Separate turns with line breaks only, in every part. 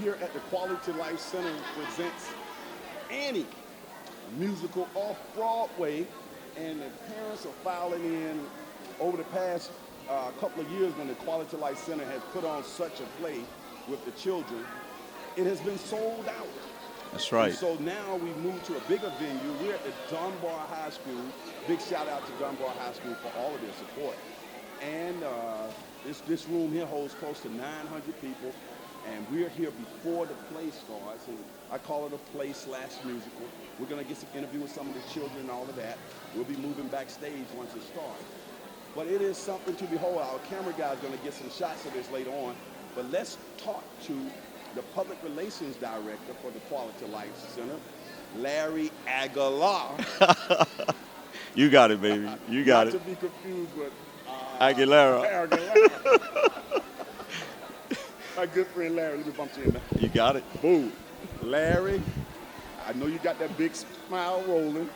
Here at the Quality Life Center presents Annie musical off Broadway, and the parents are filing in over the past couple of years when the Quality Life Center has put on such a play with the children. It has been sold out.
That's
And
right.
so now we moved to a bigger venue. We're at the Dunbar High School. Big shout out to Dunbar High School for all of their support. And this room here holds close to 900 people. And we're here before the play starts. And I call it a play slash musical. We're going to get some interview with some of the children and all of that. We'll be moving backstage once it starts. But it is something to behold. Our camera guy is going to get some shots of this later on. But let's talk to the public relations director for the Quality Life Center, Larry Aguilar.
You got it, baby. You got
Not
it.
to be confused with
Aguilera.
Aguilar. My good friend Larry, let me bump you in there.
You got it.
Boom. Larry, I know you got that big smile rolling.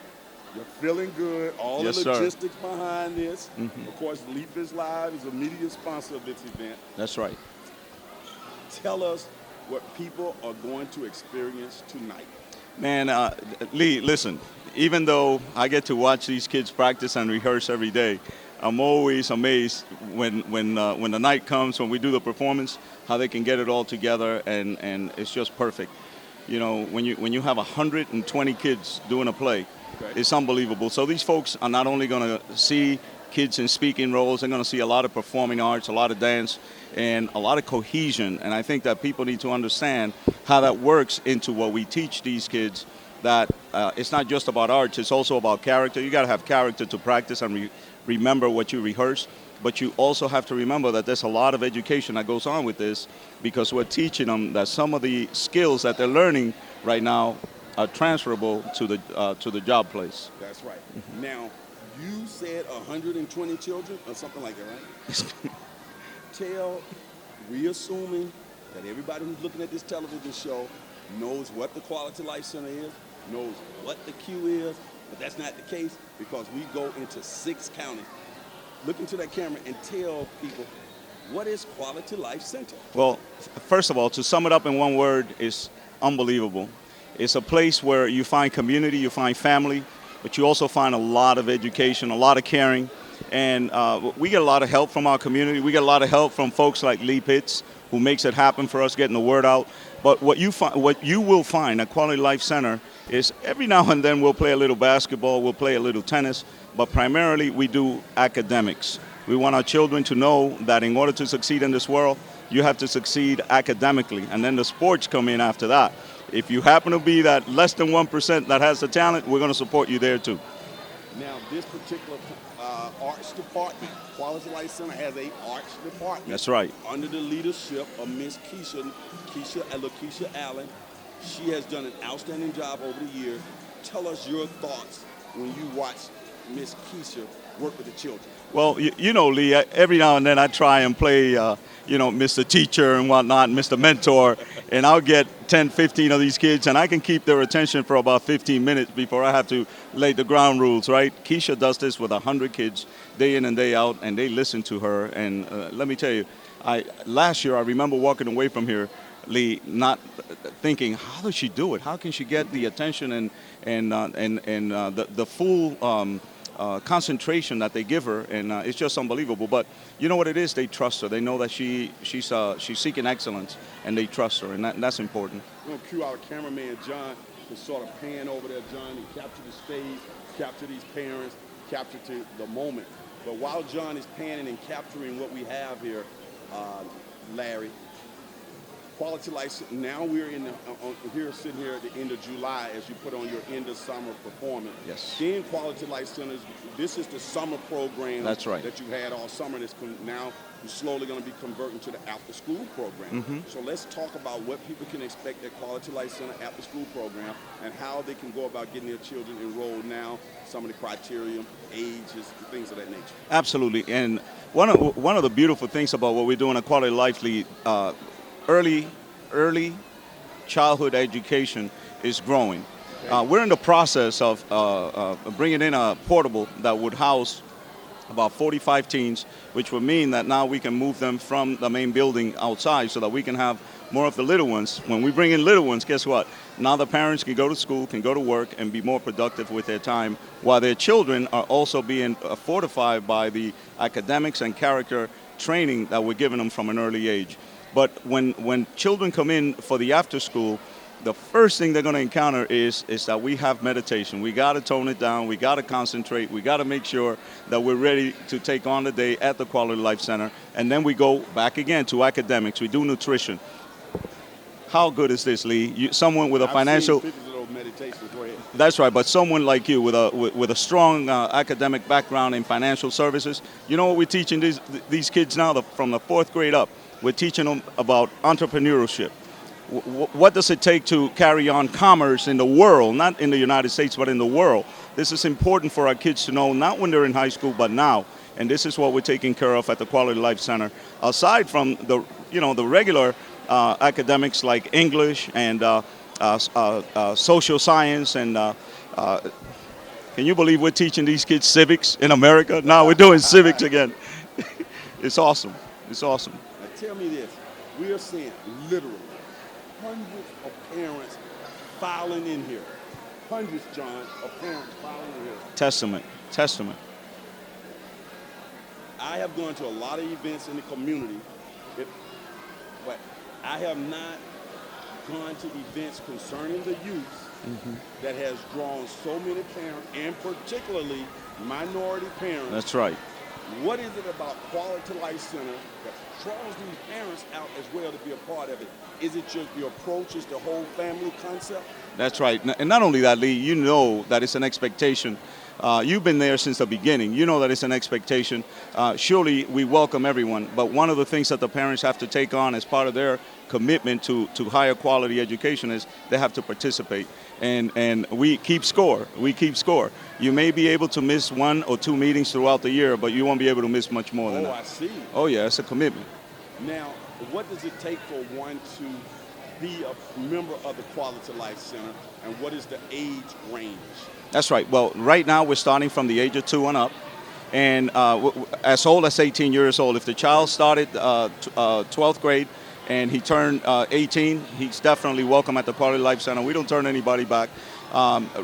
You're feeling good. All
Yes,
the
sir.
logistics behind this. Of course, Leaf is Live is a media sponsor of this event.
That's right.
Tell us what people are going to experience tonight.
Man, Lee, listen, even though I get to watch these kids practice and rehearse every day, I'm always amazed when the night comes, when we do the performance, how they can get it all together, and it's just perfect. You know, when you have 120 kids doing a play,
Okay.
it's unbelievable. So these folks are not only going to see kids in speaking roles, they're going to see a lot of performing arts, a lot of dance, and a lot of cohesion. And I think that people need to understand how that works into what we teach these kids, that it's not just about arts, it's also about character. You got to have character to practice and remember what you rehearse. But you also have to remember that there's a lot of education that goes on with this, because we're teaching them that some of the skills that they're learning right now are transferable to the job place.
That's right. Now, you said 120 children or something like that, right? Tell, reassuming that everybody who's looking at this television show knows what the Quality Life Center is, knows what the Q is, but that's not the case, because we go into 6 counties. Look into that camera and tell people, what is Quality Life Center?
Well, first of all, to sum it up in one word, is unbelievable. It's a place where you find community, you find family, but you also find a lot of education, a lot of caring. And we get a lot of help from our community. We get a lot of help from folks like Lee Pitts, who makes it happen for us, getting the word out. But what you will find at Quality Life Center is every now and then we'll play a little basketball, we'll play a little tennis, but primarily we do academics. We want our children to know that in order to succeed in this world, you have to succeed academically, and then the sports come in after that. If you happen to be that less than 1% that has the talent, we're going to support you there too.
Now, this particular arts department, Quality Life Center has a arts department.
That's right.
Under the leadership of Miss Lakeisha Allen. She has done an outstanding job over the years. Tell us your thoughts when you watch Miss Keisha work with the children.
Well, you know, Lee, every now and then I try and play, Mr. Teacher and whatnot, Mr. Mentor, and I'll get 10, 15 of these kids, and I can keep their attention for about 15 minutes before I have to lay the ground rules, right? Keisha does this with 100 kids day in and day out, and they listen to her. And let me tell you, last year I remember walking away from here, Lee, not thinking, how does she do it? How can she get the attention and the full concentration that they give her, and it's just unbelievable. But you know what it is? They trust her. They know that she's seeking excellence, and they trust her, and that's important.
We're going to cue our cameraman, John, to sort of pan over there, John, and capture the stage, capture these parents, capture the moment. But while John is panning and capturing what we have here, Larry, Quality Life, now we're sitting here at the end of July as you put on your end of summer performance.
Yes.
Then Quality Life Centers, this is the summer program.
That's right.
That you had all summer. That's now you're slowly going to be converting to the after school program. So let's talk about what people can expect at Quality Life Center after school program and how they can go about getting their children enrolled now, some of the criteria, ages, things of that nature.
Absolutely. And one of the beautiful things about what we're doing at Quality Life, Lee, early childhood education is growing.
Okay.
We're in the process of bringing in a portable that would house about 45 teens, which would mean that now we can move them from the main building outside so that we can have more of the little ones. When we bring in little ones, guess what? Now the parents can go to school, can go to work, and be more productive with their time, while their children are also being fortified by the academics and character training that we're giving them from an early age. But when children come in for the after school, the first thing they're going to encounter is that we have meditation. We got to tone it down. We got to concentrate. We got to make sure that we're ready to take on the day at the Quality Life Center. And then we go back again to academics. We do nutrition. How good is this, Lee? Someone with a financial...
Seen pictures of those meditations. Go ahead.
That's right, but someone like you with a strong academic background in financial services, you know what we're teaching these kids now from the 4th grade up? We're teaching them about entrepreneurship. What does it take to carry on commerce in the world, not in the United States, but in the world? This is important for our kids to know, not when they're in high school, but now. And this is what we're taking care of at the Quality Life Center. Aside from the regular academics like English and social science and can you believe we're teaching these kids civics in America? Now we're doing civics again. It's awesome. It's awesome.
Now tell me this. We are seeing literally hundreds of parents filing in here. Hundreds, John, of parents filing in here.
Testament.
I have gone to a lot of events in the community, but I have not gone to events concerning the youth that has drawn so many parents, and particularly minority parents.
That's right.
What is it about Quality Life Center that draws these parents out as well to be a part of it? Is it just your approach, is the whole family concept?
That's right. And not only that, Lee, you know that it's an expectation. You've been there since the beginning. You know that it's an expectation. Surely we welcome everyone, but one of the things that the parents have to take on as part of their commitment to higher quality education is they have to participate. And we keep score. You may be able to miss 1 or 2 meetings throughout the year, but you won't be able to miss much more than that.
Oh, I see.
Oh, yeah, it's a commitment.
Now, what does it take for one to be a member of the Quality Life Center, and what is the age range?
That's right. Well, right now we're starting from the age of 2 and up. And as old as 18 years old. If the child started 12th grade and he turned 18, he's definitely welcome at the Quality Life Center. We don't turn anybody back.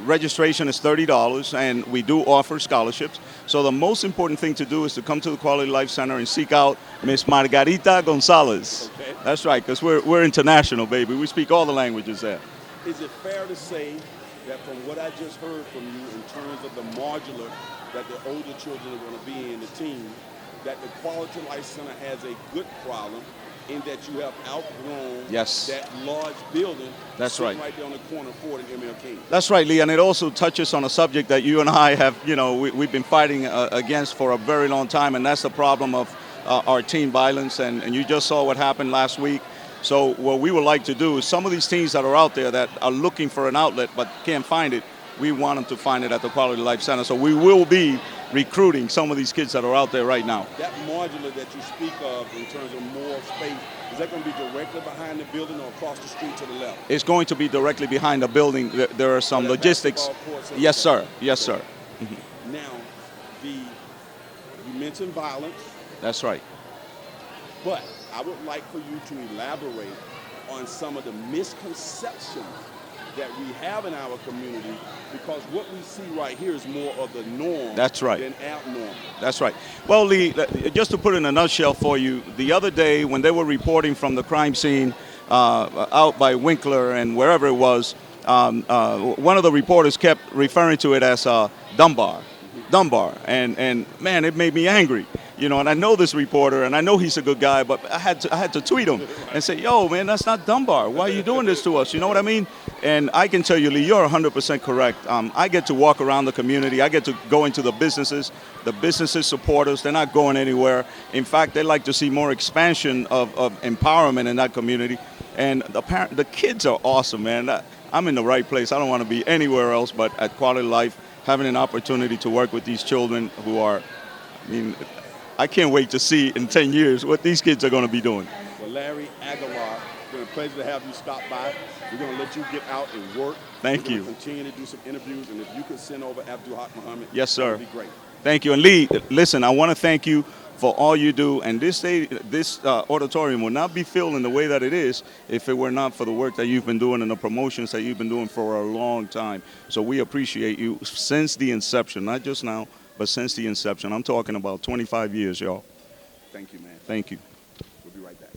Registration is $30, and we do offer scholarships. So the most important thing to do is to come to the Quality Life Center and seek out Miss Margarita Gonzalez.
Okay.
That's right, because we're international, baby. We speak all the languages there.
Is it fair to say that from what I just heard from you in terms of the modular that the older children are going to be in, the team, that the Quality Life Center has a good problem in that you have outgrown that large building?
That's right.
Right there on the corner of Ford and ML King.
That's right, Lee, and it also touches on a subject that you and I have, we've been fighting against for a very long time, and that's the problem of our teen violence, and you just saw what happened last week. So what we would like to do is some of these teens that are out there that are looking for an outlet but can't find it, we want them to find it at the Quality Life Center. So we will be recruiting some of these kids that are out there right now.
That modular that you speak of in terms of more space, is that going to be directly behind the building or across the street to the left?
It's going to be directly behind the building. There are some logistics. Yes, sir. Yes, sir.
Mm-hmm. Now, you mentioned violence.
That's right.
But I would like for you to elaborate on some of the misconceptions that we have in our community, because what we see right here is more of the norm than abnormal.
That's right. Well, Lee, just to put it in a nutshell for you, the other day when they were reporting from the crime scene out by Winkler and wherever it was, one of the reporters kept referring to it as Dunbar. And man, it made me angry. And I know this reporter, and I know he's a good guy, but I had to tweet him and say, yo, man, that's not Dunbar. Why are you doing this to us? You know what I mean? And I can tell you, Lee, you're 100% correct. I get to walk around the community. I get to go into the businesses. The businesses support us. They're not going anywhere. In fact, they like to see more expansion of empowerment in that community. And the kids are awesome, man. I'm in the right place. I don't want to be anywhere else but at Quality Life, having an opportunity to work with these children who are, I can't wait to see in 10 years what these kids are going to be doing.
Well, Larry Aguilar, it's been a pleasure to have you stop by. We're going to let you get out and work.
Thank you.
Continue to do some interviews, and if you could send over Abdul Haq Muhammad,
yes, sir.
that would be great.
Thank you. And Lee, listen, I want to thank you for all you do. And this auditorium will not be filled in the way that it is if it were not for the work that you've been doing and the promotions that you've been doing for a long time. So we appreciate you since the inception, not just now, but since the inception. I'm talking about 25 years, y'all.
Thank you, man.
Thank you.
We'll be right back.